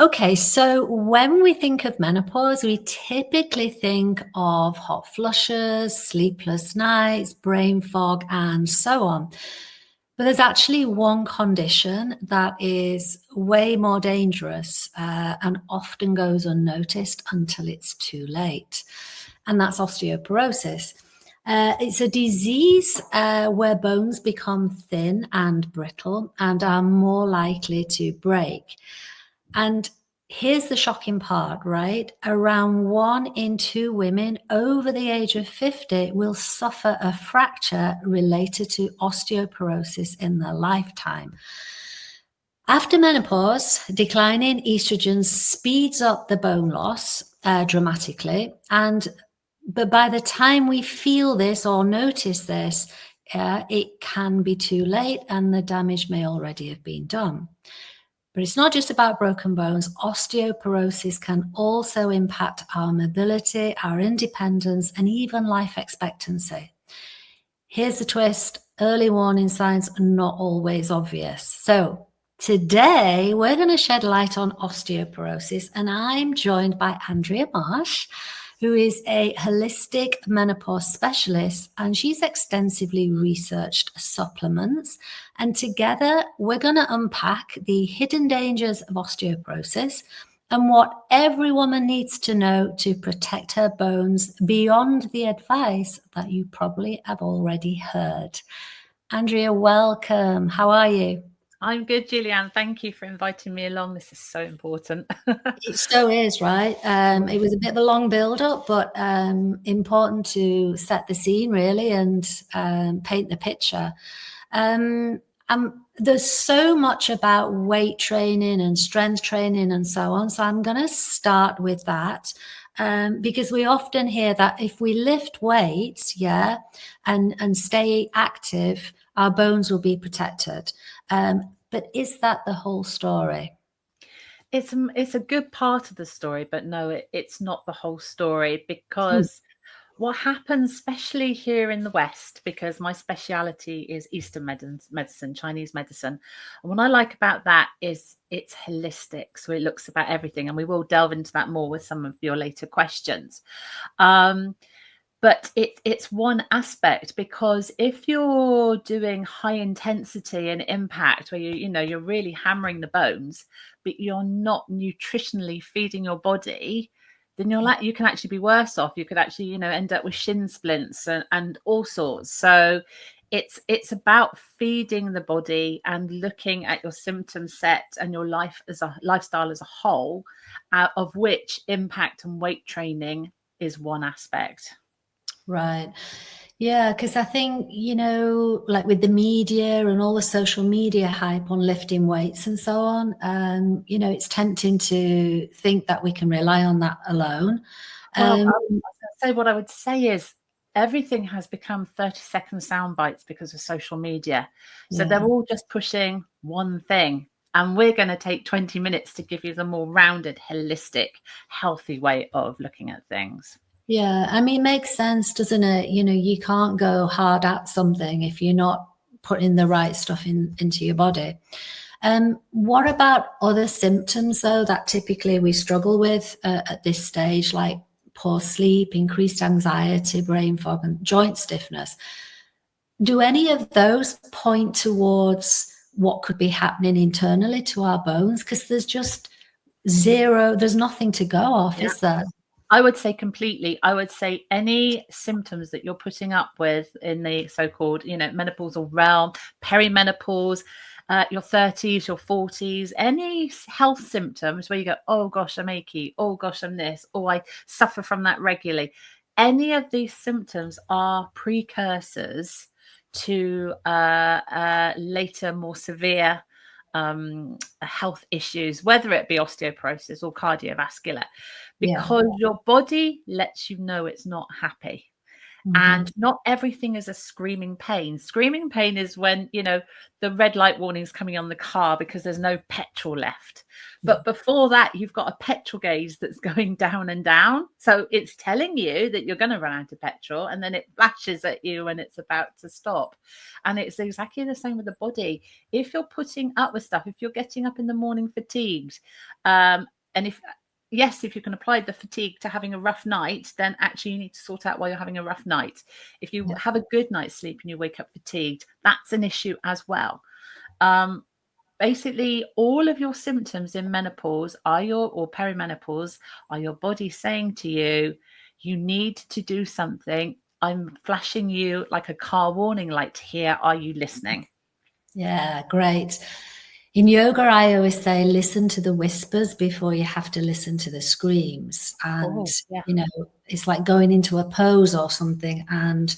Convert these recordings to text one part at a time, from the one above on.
Okay, so when we think of menopause, we typically think of hot flushes, sleepless nights, brain fog, and so on. But there's actually one condition that is way more dangerous and often goes unnoticed until it's too late, and that's osteoporosis. It's a disease where bones become thin and brittle and are more likely to break. And here's the shocking part, right? Around 1 in 2 women over the age of 50 will suffer a fracture related to osteoporosis in their lifetime. After menopause, declining estrogen speeds up the bone loss dramatically. But by the time we feel this or notice this, it can be too late and the damage may already have been done. But it's not just about broken bones. Osteoporosis can also impact our mobility, our independence, and even life expectancy. Here's the twist: early warning signs are not always obvious. So today we're going to shed light on osteoporosis, and I'm joined by Andrea Marsh, who is a holistic menopause specialist, and she's extensively researched supplements. And together, we're going to unpack the hidden dangers of osteoporosis and what every woman needs to know to protect her bones beyond the advice that you probably have already heard. Andrea, welcome. How are you? I'm good, Julianne. Thank you for inviting me along. This is so important. It so is, right? It was a bit of a long build-up, but important to set the scene, really, and paint the picture. There's so much about weight training and strength training and so on. So I'm going to start with that because we often hear that if we lift weights, and stay active, our bones will be protected. But is that the whole story? It's a good part of the story, but no, it's not the whole story, because what happens, especially here in the West, because my speciality is Eastern medicine, Chinese medicine. And what I like about that is it's holistic. So it looks about everything. And we will delve into that more with some of your later questions. But it's one aspect, because if you're doing high intensity and impact where you're really hammering the bones, but you're not nutritionally feeding your body, then you can actually be worse off. You could actually end up with shin splints and all sorts. So it's about feeding the body and looking at your symptom set and your lifestyle as a whole, of which impact and weight training is one aspect. Right. Yeah, because I think, like with the media and all the social media hype on lifting weights and so on, it's tempting to think that we can rely on that alone. Well, I was going to say, what I would say is everything has become 30-second sound bites because of social media. So they're all just pushing one thing. And we're going to take 20 minutes to give you the more rounded, holistic, healthy way of looking at things. Yeah, I mean, makes sense, doesn't it? You can't go hard at something if you're not putting the right stuff into your body. What about other symptoms, though, that typically we struggle with at this stage, like poor sleep, increased anxiety, brain fog, and joint stiffness? Do any of those point towards what could be happening internally to our bones? Because there's nothing to go off, is there? I would say completely. I would say any symptoms that you're putting up with in the so-called, menopausal realm, perimenopause, your 30s, your 40s, any health symptoms where you go, oh gosh, I'm achy, oh gosh, I'm this, oh, I suffer from that regularly. Any of these symptoms are precursors to later, more severe health issues, whether it be osteoporosis or cardiovascular, because your body lets you know it's not happy. Mhm. And not everything is a screaming pain. Screaming pain is when, the red light warning is coming on the car because there's no petrol left. Yeah. But before that, you've got a petrol gauge that's going down and down. So it's telling you that you're going to run out of petrol, and then it flashes at you when it's about to stop. And it's exactly the same with the body. If you're putting up with stuff, if you're getting up in the morning fatigued, and if you can apply the fatigue to having a rough night, then actually you need to sort out why you're having a rough night. If you Yeah. have a good night's sleep and you wake up fatigued, that's an issue as well. Um, Basically, all of your symptoms in menopause or perimenopause are your body saying to you, you need to do something. I'm flashing you like a car warning light here. Are you listening? Yeah, great. In yoga, I always say, listen to the whispers before you have to listen to the screams. And, Oh, yeah. it's like going into a pose or something and,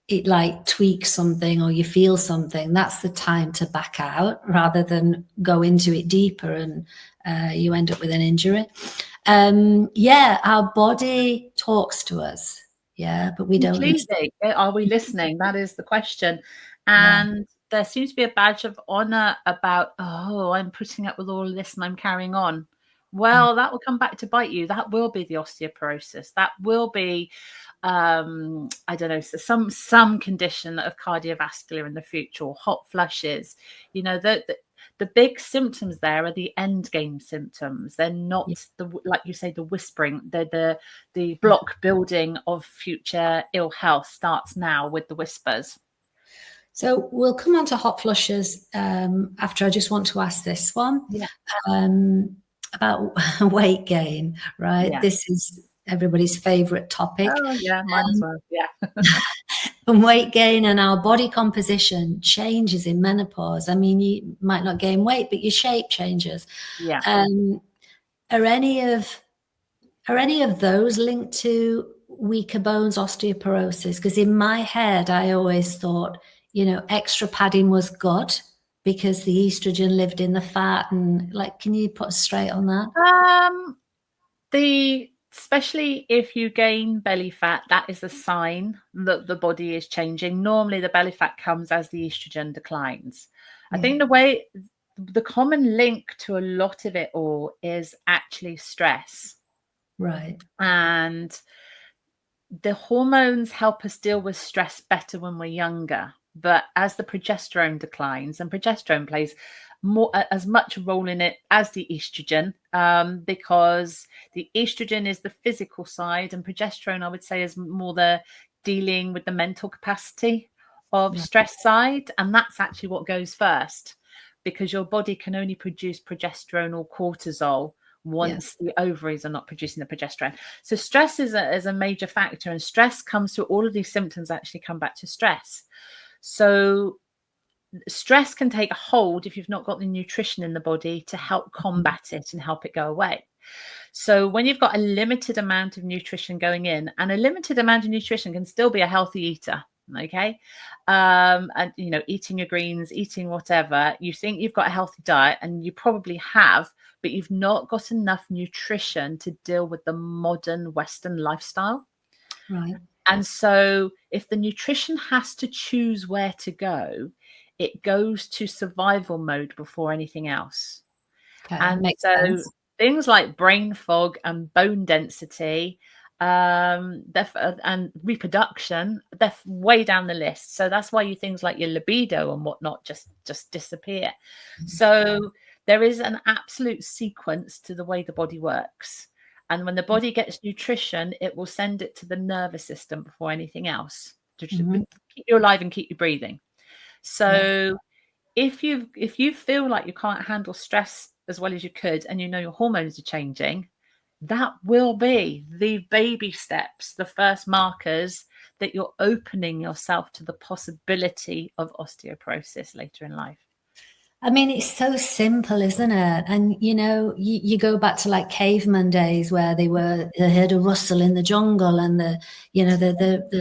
it like tweaks something or you feel something. That's the time to back out rather than go into it deeper and you end up with an injury. Yeah, our body talks to us. Yeah, but we don't listen. Completely. Are we listening? That is the question. Yeah. And there seems to be a badge of honor about, oh, I'm putting up with all of this and I'm carrying on. Well, that will come back to bite you. That will be the osteoporosis. That will be, I don't know, so some condition of cardiovascular in the future, or hot flushes. The big symptoms there are the end game symptoms. They're Yeah. not like you say, the whispering. They're the Yeah. block building of future ill health starts now with the whispers. So we'll come on to hot flushes after. I just want to ask this one Yeah. about weight gain, right? Yeah. This is everybody's favorite topic. Oh, yeah. Mine as well. Yeah. And weight gain and our body composition changes in menopause. I mean, you might not gain weight, but your shape changes. Yeah. Um, are any of those linked to weaker bones osteoporosis? Because in my head, I always thought, extra padding was good because the estrogen lived in the fat. And like, can you put us straight on that? Um, Especially if you gain belly fat, that is a sign that the body is changing. Normally, the belly fat comes as the estrogen declines. I Yeah, think the common link to a lot of it all is actually stress. right. And the hormones help us deal with stress better when we're younger. But as the progesterone declines, and progesterone plays more as much a role in it as the estrogen, because the estrogen is the physical side, and progesterone, I would say, is more the dealing with the mental capacity of Right. stress side. And that's actually what goes first, because your body can only produce progesterone or cortisol Yeah. once the ovaries are not producing the progesterone. So stress is a major factor, and stress comes through all of these symptoms actually come back to stress. So stress can take a hold if you've not got the nutrition in the body to help combat it and help it go away. So when you've got a limited amount of nutrition going in, and a limited amount of nutrition can still be a healthy eater, okay, and eating your greens, eating whatever, you think you've got a healthy diet, and you probably have, but you've not got enough nutrition to deal with the modern Western lifestyle. Right. And so if the nutrition has to choose where to go, it goes to survival mode before anything else. Okay. And Makes so sense. things like brain fog and bone density, and reproduction, they're way down the list. So that's why things like your libido and whatnot just disappear. So there is an absolute sequence to the way the body works. And when the body gets nutrition, it will send it to the nervous system before anything else to Mhm. keep you alive and keep you breathing. Yeah. So if you feel like you can't handle stress as well as you could, and your hormones are changing, that will be the baby steps, the first markers that you're opening yourself to the possibility of osteoporosis later in life. I mean, it's so simple, isn't it? And you go back to like caveman days where they heard a rustle in the jungle, and they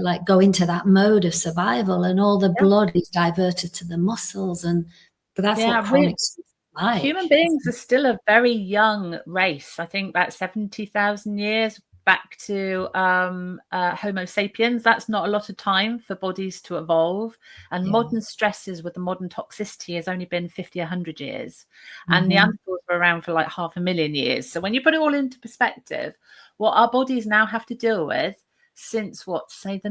like go into that mode of survival, and all the Yeah, blood is diverted to the muscles, but that's what yeah. chronic is like. Human beings are still a very young race. I think about 70,000 years. back to Homo sapiens. That's not a lot of time for bodies to evolve. And modern stresses with the modern toxicity has only been 50, 100 years. And Neanderthals were around for like 500,000 years. So when you put it all into perspective, what our bodies now have to deal with since let's say the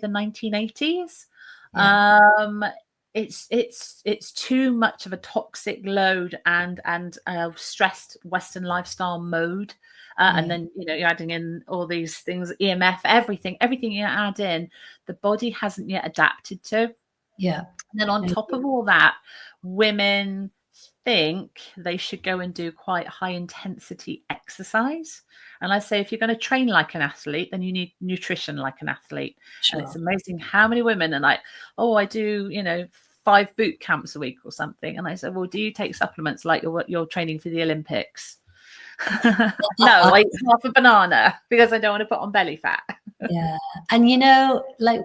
1980s, it's too much of a toxic load and stressed Western lifestyle mode. And then, you're adding in all these things, EMF, everything you add in, the body hasn't yet adapted to. Yeah. And then on top of all that, women think they should go and do quite high intensity exercise. And I say, if you're going to train like an athlete, then you need nutrition like an athlete. Sure. And it's amazing how many women are like, oh, I do, 5 boot camps a week or something. And I said, well, do you take supplements like you're training for the Olympics? No, I eat half a banana because I don't want to put on belly fat. Yeah. And like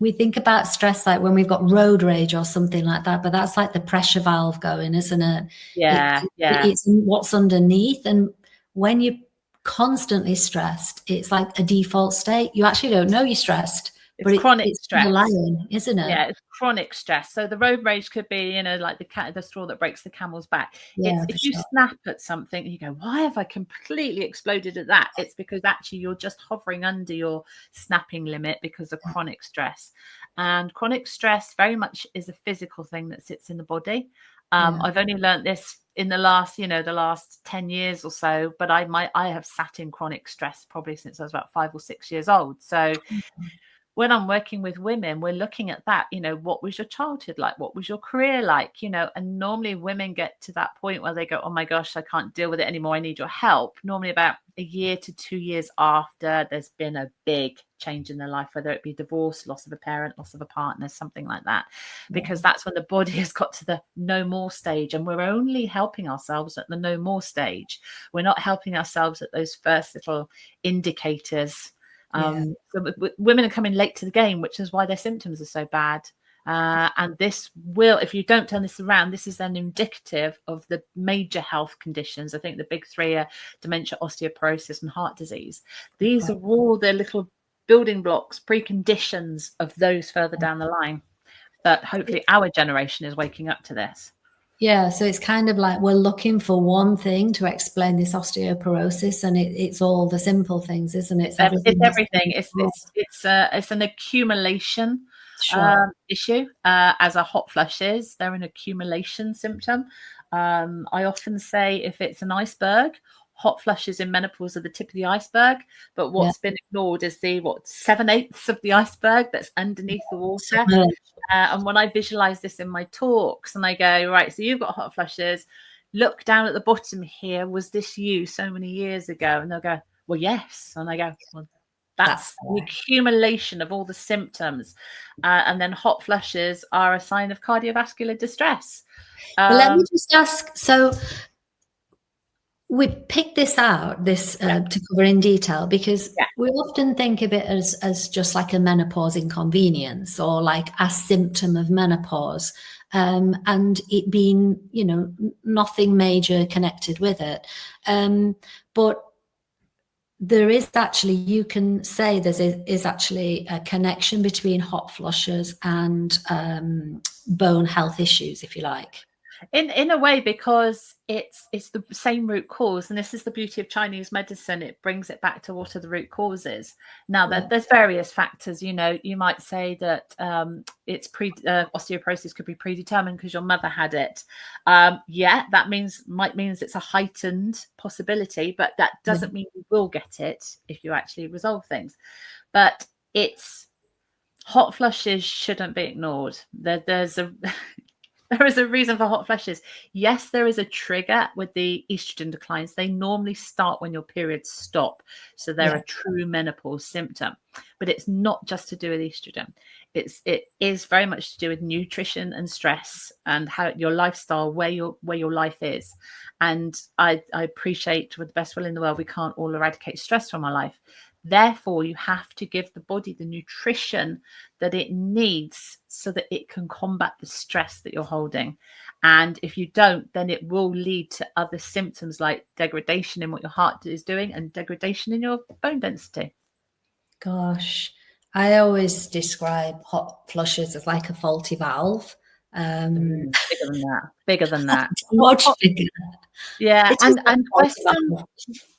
we think about stress like when we've got road rage or something like that, but that's like the pressure valve going, isn't it? Yeah. It's what's underneath. And when you're constantly stressed, it's like a default state. You actually don't know you're stressed. It's chronic stress, underlying, isn't it? Yeah, it's chronic stress. So the road rage could be, like the straw that breaks the camel's back. Yeah, if you snap at something, you go, why have I completely exploded at that? It's because actually you're just hovering under your snapping limit because of chronic stress. And chronic stress very much is a physical thing that sits in the body. I've only learned this in the last 10 years or so, but I have sat in chronic stress probably since I was about 5 or 6 years old. So when I'm working with women, we're looking at that, what was your childhood like? What was your career like? And normally women get to that point where they go, oh my gosh, I can't deal with it anymore. I need your help. Normally about a year to 2 years after there's been a big change in their life, whether it be divorce, loss of a parent, loss of a partner, something like that, because that's when the body has got to the no more stage. And we're only helping ourselves at the no more stage. We're not helping ourselves at those first little indicators. So women are coming late to the game, which is why their symptoms are so bad. And this will, if you don't turn this around, this is then indicative of the major health conditions. I think the big 3 are dementia, osteoporosis, and heart disease. These are all the little building blocks, preconditions of those further down the line. But hopefully our generation is waking up to this. Yeah, so it's kind of like we're looking for one thing to explain this osteoporosis, and it's all the simple things, isn't it? It's everything. It's an accumulation issue. As a hot flush is, they're an accumulation symptom. I often say if it's an iceberg, hot flushes in menopause are the tip of the iceberg, but what's been ignored is the 7/8 of the iceberg that's underneath the water. And when I visualize this in my talks and I go, right, so you've got hot flushes, look down at the bottom here, was this you so many years ago? And they'll go, well, yes. And I go, well, that's the accumulation of all the symptoms. And then hot flushes are a sign of cardiovascular distress. But let me just ask, so we picked this out, to cover in detail, because we often think of it as just like a menopause inconvenience or like a symptom of menopause, and it being, nothing major connected with it. But there is actually, you can say is actually a connection between hot flushes and bone health issues, if you like. In a way, because it's the same root cause, and this is the beauty of Chinese medicine. It brings it back to what are the root causes. Now, there's various factors. You might say that it's osteoporosis could be predetermined because your mother had it. That might means it's a heightened possibility, but that doesn't mean you will get it if you actually resolve things. But hot flushes shouldn't be ignored. There is a reason for hot flushes. Yes, there is a trigger with the estrogen declines. They normally start when your periods stop. So they're a true menopause symptom. But it's not just to do with estrogen. It is very much to do with nutrition and stress and how your lifestyle, where your life is. And I appreciate, with the best will in the world, we can't all eradicate stress from our life. Therefore, you have to give the body the nutrition that it needs so that it can combat the stress that you're holding. And if you don't, then it will lead to other symptoms like degradation in what your heart is doing and degradation in your bone density. Gosh, I always describe hot flushes as like a faulty valve. Bigger than that. Bigger than that. Much bigger. Yeah, It is a and faulty valve.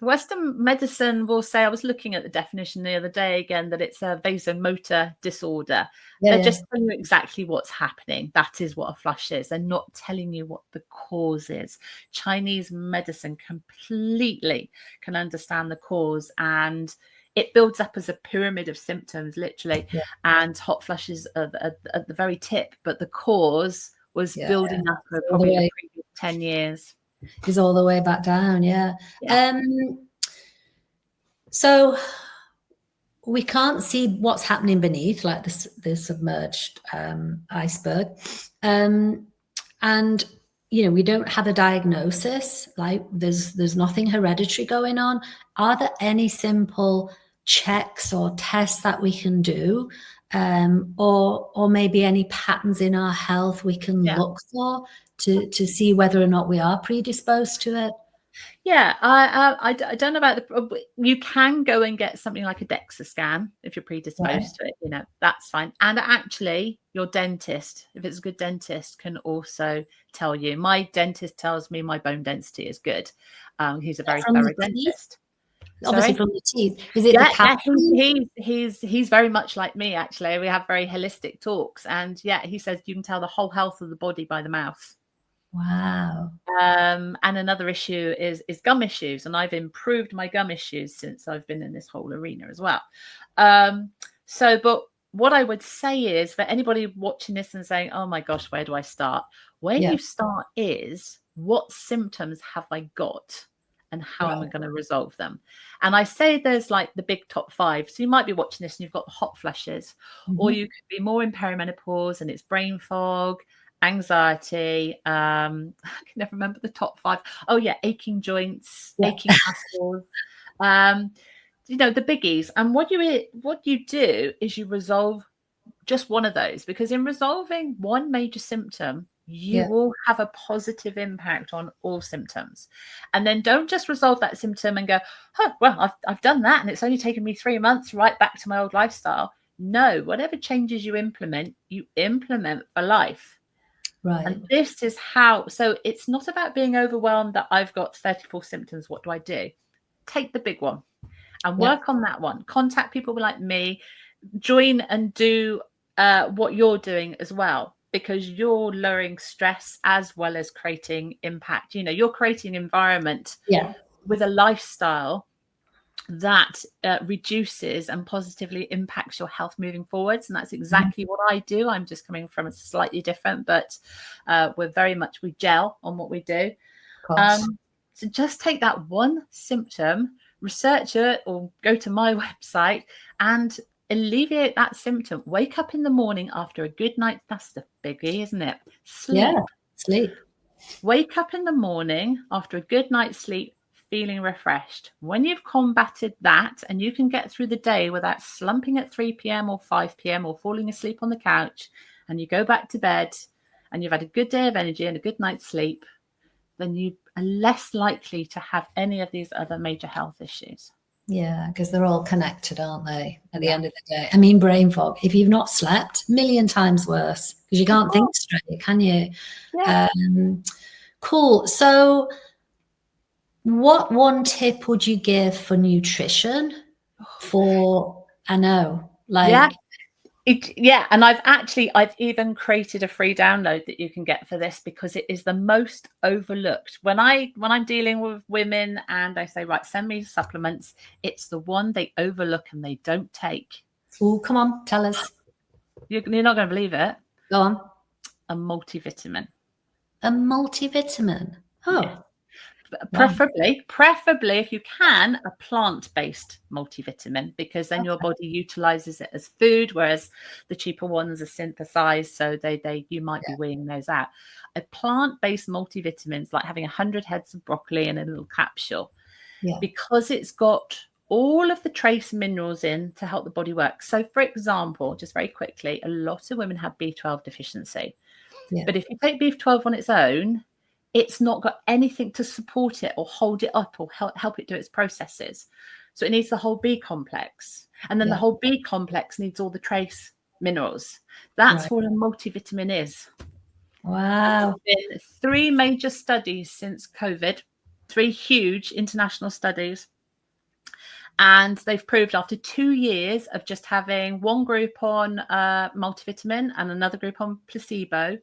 Western medicine will say, I was looking at the definition the other day again, that it's a vasomotor disorder. Yeah, They're yeah. just telling you exactly what's happening. That is what a flush is. They're not telling you what the cause is. Chinese medicine completely can understand the cause, and it builds up as a pyramid of symptoms, literally. Yeah. And hot flushes are at the very tip, but the cause was Yeah, building up for all the probably the way. previous 10 years. Is all the way back down, yeah. Yeah. So we can't see what's happening beneath, like the submerged iceberg. And we don't have a diagnosis, like there's nothing hereditary going on. Are there any simple checks or tests that we can do, or maybe any patterns in our health we can look for to see whether or not we are predisposed to it? Yeah, I don't know about you can go and get something like a DEXA scan if you're predisposed to it, that's fine. And actually your dentist, if it's a good dentist, can also tell you. My dentist tells me my bone density is good. He's a very From thorough the teeth? dentist. Obviously Sorry? from the teeth. Is it the cavity? He's very much like me, actually. We have very holistic talks, and he says you can tell the whole health of the body by the mouth. Wow. And another issue is gum issues, and I've improved my gum issues since I've been in this whole arena as well. But what I would say is, for anybody watching this and saying, oh my gosh, where do I start? Where you start is, what symptoms have I got and how am I going to resolve them? And I say there's like the big top 5. So you might be watching this and you've got the hot flushes, or you could be more in perimenopause and it's brain fog, anxiety. I can never remember the top 5. Oh yeah, aching joints, aching muscles. The biggies. And what you do is you resolve just one of those, because in resolving one major symptom, you will have a positive impact on all symptoms. And then don't just resolve that symptom and go, well, I've done that and it's only taken me 3 months right back to my old lifestyle. No, whatever changes you implement for life. Right. And this is how, so it's not about being overwhelmed that I've got 34 symptoms. What do I do? Take the big one and work on that one. Contact people like me, join and do what you're doing as well, because you're lowering stress as well as creating impact. You're creating an environment with a lifestyle that reduces and positively impacts your health moving forwards. And that's exactly what I do. I'm just coming from a slightly different, but we gel on what we do. So just take that one symptom, research it, or go to my website and alleviate that symptom. Wake up in the morning after a good night. That's the biggie, isn't it? Sleep. Wake up in the morning after a good night's sleep, feeling refreshed. When you've combated that and you can get through the day without slumping at 3 p.m. or 5 p.m. or falling asleep on the couch, and you go back to bed and you've had a good day of energy and a good night's sleep, then you are less likely to have any of these other major health issues. Yeah, because they're all connected, aren't they? At the end of the day. I mean, brain fog, if you've not slept, a million times worse, because you can't think straight, can you? Yeah. Cool. So what one tip would you give for nutrition and I've even created a free download that you can get for this, because it is the most overlooked. When I'm dealing with women and I say, right, send me supplements, it's the one they overlook and they don't take. Oh, come on, tell us. You're not going to believe it. Go on. A multivitamin. A multivitamin. Oh. Yeah. Preferably, if you can, a plant-based multivitamin, because then your body utilizes it as food, whereas the cheaper ones are synthesized, so you might be weighing those out. A plant-based multivitamin is like having 100 heads of broccoli in a little capsule, because it's got all of the trace minerals in to help the body work. So, for example, just very quickly, a lot of women have B12 deficiency. Yeah. But if you take B12 on its own, it's not got anything to support it or hold it up or help it do its processes. So it needs the whole B complex. And then Yeah. the whole B complex needs all the trace minerals. That's Right. what a multivitamin is. Wow. And there's been 3 major studies since COVID, 3 huge international studies. And they've proved after 2 years of just having one group on multivitamin and another group on placebo,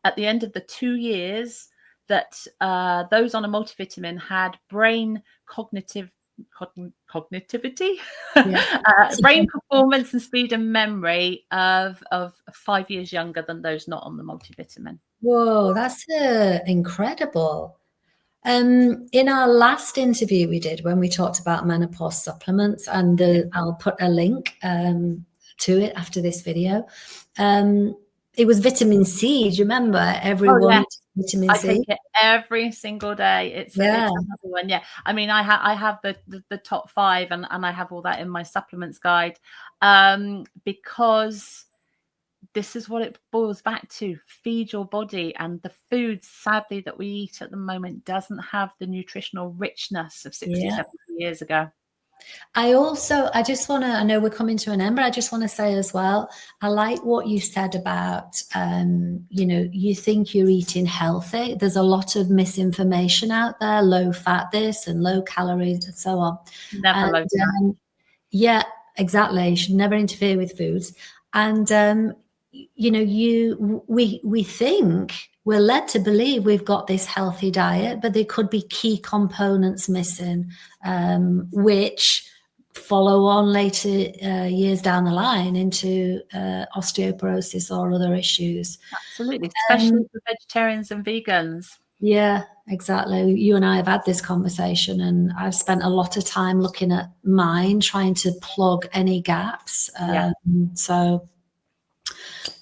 at the end of the 2 years, that those on a multivitamin had brain cognitivity, Yeah. brain performance and speed and memory of 5 years younger than those not on the multivitamin. Whoa, that's incredible. In our last interview we did when we talked about menopause supplements, and I'll put a link to it after this video. It was vitamin C. Do you remember? Everyone Yeah. vitamin I C. take it every single day. It's another one. Yeah. I mean, I have the top 5 and I have all that in my supplements guide, because this is what it boils back to. Feed your body, and the food, sadly, that we eat at the moment doesn't have the nutritional richness of 60, 70 years ago. I just want to, I know we're coming to an end, but I just want to say as well, I like what you said about, you think you're eating healthy. There's a lot of misinformation out there, low fat this and low calories and so on. Never low fat. Yeah, exactly. You should never interfere with foods. And, we think, we're led to believe we've got this healthy diet, but there could be key components missing, which follow on later years down the line into osteoporosis or other issues. Absolutely, especially for vegetarians and vegans. Yeah, exactly. You and I have had this conversation, and I've spent a lot of time looking at mine, trying to plug any gaps.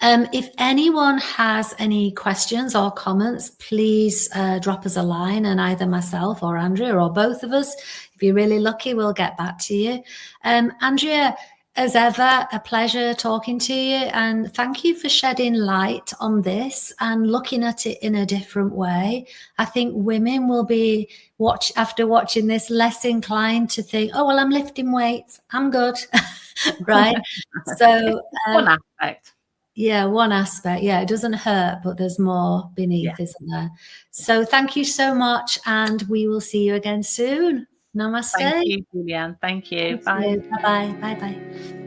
If anyone has any questions or comments, please drop us a line, and either myself or Andrea or both of us, if you're really lucky, we'll get back to you. Andrea, as ever, a pleasure talking to you, and thank you for shedding light on this and looking at it in a different way. I think women will be, after watching this, less inclined to think, oh, well, I'm lifting weights, I'm good, right? So one aspect. Yeah, one aspect. Yeah, it doesn't hurt, but there's more beneath, isn't there? So thank you so much, and we will see you again soon. Namaste. Thank you, Julianne. Thank you. Bye. Bye-bye. Bye-bye.